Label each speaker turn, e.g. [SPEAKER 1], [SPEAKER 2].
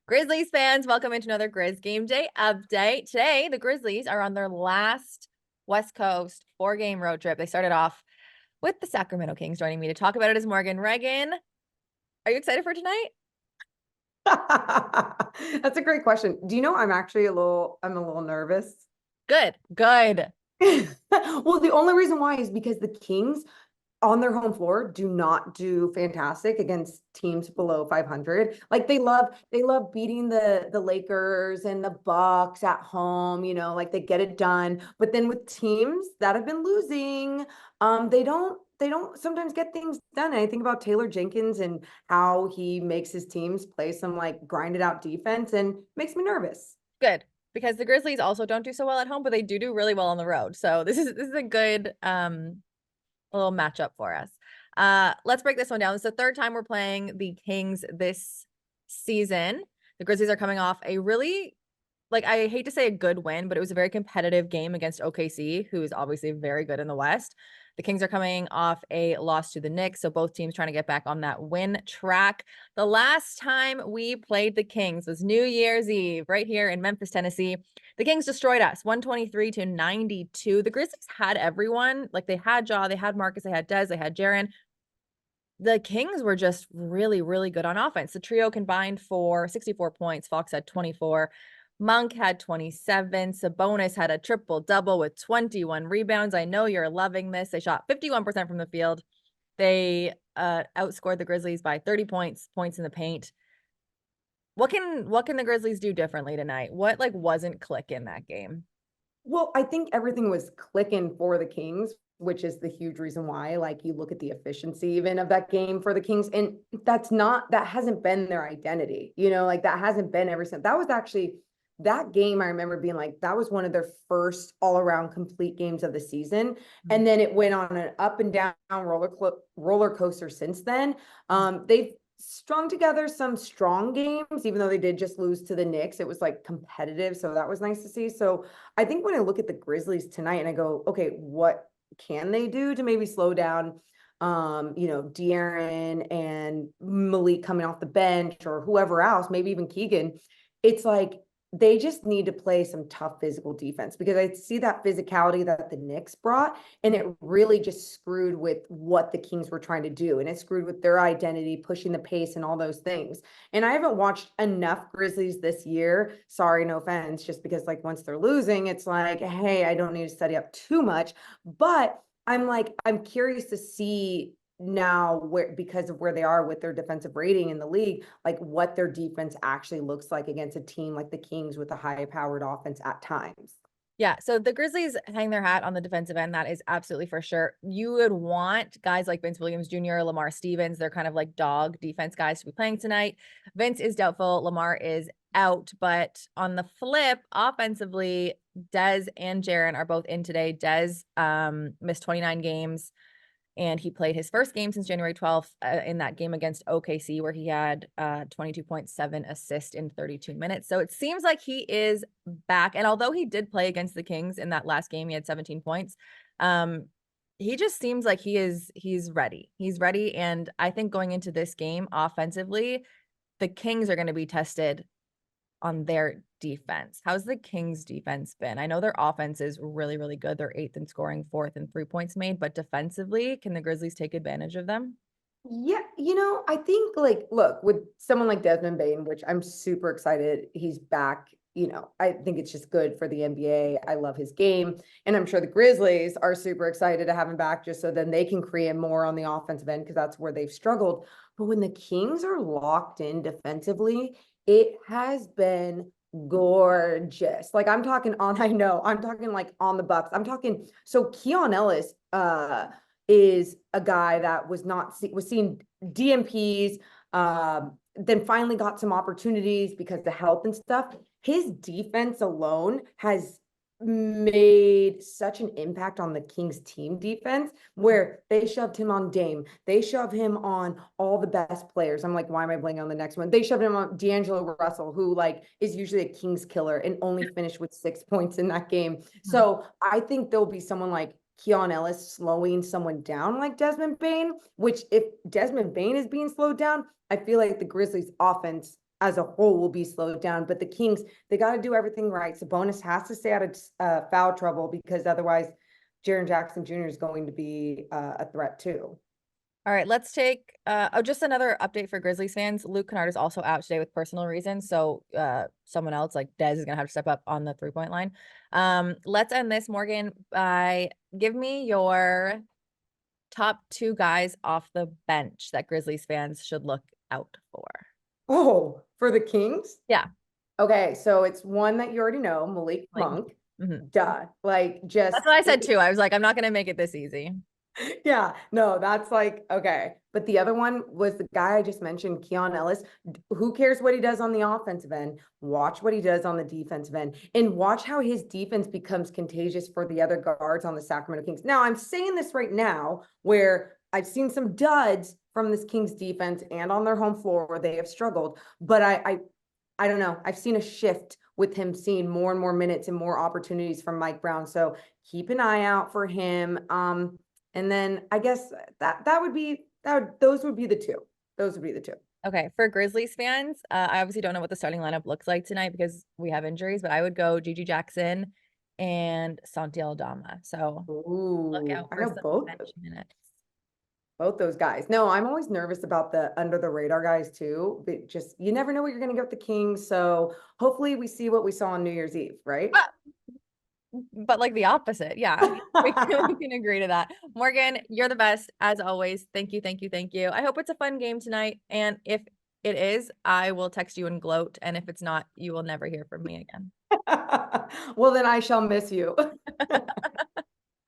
[SPEAKER 1] Grizzlies fans, welcome into another Grizz Game Day update. Today, the Grizzlies are on their last West Coast 4-game road trip. They started off with the Sacramento Kings. Joining me to talk about it is Morgan. Ragan, are you excited for tonight?
[SPEAKER 2] That's a great question. Do you know I'm a little nervous.
[SPEAKER 1] Good, good.
[SPEAKER 2] Well, the only reason why is because the Kings on their home floor do not do fantastic against teams below 500. Like they love beating the Lakers and the Bucks at home, like they get it done. But then with teams that have been losing, they don't sometimes get things done. And I think about Taylor Jenkins and how he makes his teams play some like grinded out defense and makes me nervous.
[SPEAKER 1] Good. Because the Grizzlies also don't do so well at home, but they do really well on the road. So this is a good little matchup for us. Let's break this one down. It's the third time we're playing the Kings this season. The Grizzlies are coming off a really, like, I hate to say a good win, but it was a very competitive game against OKC, who is obviously very good in the West. The Kings are coming off a loss to the Knicks, so both teams trying to get back on that win track. The last time we played the Kings was New Year's Eve right here in Memphis, Tennessee. The Kings destroyed us 123-92. The Grizzlies had everyone. Like, they had Ja, they had Marcus, they had Dez, they had Jaren. The Kings were just really, really good on offense. The trio combined for 64 points. Fox had 24. Monk had 27. Sabonis had a triple-double with 21 rebounds. I know you're loving this. They shot 51% from the field. They outscored the Grizzlies by 30 points in the paint. What can the Grizzlies do differently tonight? What wasn't click in that game?
[SPEAKER 2] Well, I think everything was clicking for the Kings, which is the huge reason why, like, you look at the efficiency even of that game for the Kings, and that hasn't been their identity, like that hasn't been ever since. That was actually that game. I remember being like, that was one of their first all around complete games of the season. And then it went on an up and down roller coaster since then. They've strung together some strong games, even though they did just lose to the Knicks. It was like competitive. So that was nice to see. So I think when I look at the Grizzlies tonight and I go, okay, what can they do to maybe slow down De'Aaron and Malik coming off the bench or whoever else, maybe even Keegan. It's like they just need to play some tough physical defense because I see that physicality that the Knicks brought, and it really just screwed with what the Kings were trying to do. And it screwed with their identity, pushing the pace and all those things. And I haven't watched enough Grizzlies this year. Sorry, no offense, just because like once they're losing, it's like, hey, I don't need to study up too much. But I'm curious to see now where, because of where they are with their defensive rating in the league, like what their defense actually looks like against a team like the Kings with a high powered offense at times.
[SPEAKER 1] Yeah, so the Grizzlies hang their hat on the defensive end. That is absolutely for sure. You would want guys like Vince Williams Jr., Lamar Stevens. They're kind of like dog defense guys to be playing tonight. Vince is doubtful. Lamar is out. But on the flip, offensively, Dez and Jaren are both in today. Dez missed 29 games, and he played his first game since January 12th in that game against OKC, where he had 22.7 assists in 32 minutes. So it seems like he is back. And although he did play against the Kings in that last game, he had 17 points. He just seems like he's ready. He's ready. And I think going into this game offensively, the Kings are going to be tested on their defense. How's the Kings defense been? I know their offense is really, really good. They're 8th in scoring, 4th in 3 points made, but defensively, can the Grizzlies take advantage of them?
[SPEAKER 2] Yeah, I think like, look, with someone like Desmond Bain, which I'm super excited he's back, I think it's just good for the NBA. I love his game. And I'm sure the Grizzlies are super excited to have him back just so then they can create more on the offensive end because that's where they've struggled. But when the Kings are locked in defensively, it has been gorgeous. Like I'm talking on, I know, I'm talking like on the Bucks. I'm talking, so Keon Ellis, is a guy that was seeing DMPs, then finally got some opportunities because the health and stuff. His defense alone has made such an impact on the Kings team defense where they shoved him on Dame. They shoved him on all the best players. I'm like, why am I blanking on the next one? They shoved him on D'Angelo Russell, who like is usually a Kings killer and only finished with 6 points in that game. So I think there'll be someone like Keon Ellis slowing someone down like Desmond Bain, which if Desmond Bain is being slowed down, I feel like the Grizzlies offense, as a whole will be slowed down. But the Kings, they got to do everything right. Sabonis has to stay out of foul trouble because otherwise Jaren Jackson Jr. is going to be a threat too.
[SPEAKER 1] All right, let's take just another update for Grizzlies fans. Luke Kennard is also out today with personal reasons, so someone else like Dez is gonna have to step up on the 3-point line. Let's end this, Morgan, by give me your top 2 guys off the bench that Grizzlies fans should look out for.
[SPEAKER 2] Oh, for the Kings?
[SPEAKER 1] Yeah.
[SPEAKER 2] Okay, so it's one that you already know, Malik
[SPEAKER 1] Like,
[SPEAKER 2] Monk.
[SPEAKER 1] mhm.
[SPEAKER 2] Duh. Like just
[SPEAKER 1] That's what I said too. I was like, I'm not gonna make it this easy.
[SPEAKER 2] Yeah, no, that's like, okay. But the other one was the guy I just mentioned, Keon Ellis. Who cares what he does on the offensive end? Watch what he does on the defensive end and watch how his defense becomes contagious for the other guards on the Sacramento Kings. Now, I'm saying this right now where I've seen some duds from this Kings defense and on their home floor where they have struggled, but I don't know. I've seen a shift with him seeing more and more minutes and more opportunities from Mike Brown. So keep an eye out for him. And then I guess those would be the two. Those would be the two.
[SPEAKER 1] Okay, for Grizzlies fans, I obviously don't know what the starting lineup looks like tonight because we have injuries, but I would go Gigi Jackson and Santi Aldama. So look
[SPEAKER 2] Ooh,
[SPEAKER 1] out
[SPEAKER 2] I
[SPEAKER 1] for
[SPEAKER 2] know
[SPEAKER 1] some
[SPEAKER 2] both
[SPEAKER 1] bench minutes.
[SPEAKER 2] those guys. No, I'm always nervous about the under the radar guys too. But just you never know what you're gonna get with the Kings. So hopefully we see what we saw on New Year's Eve, right?
[SPEAKER 1] But like the opposite. Yeah, we can agree to that. Morgan, you're the best as always. Thank you, thank you, thank you. I hope it's a fun game tonight. And if it is, I will text you and gloat. And if it's not, you will never hear from me again.
[SPEAKER 2] Well, then I shall miss you.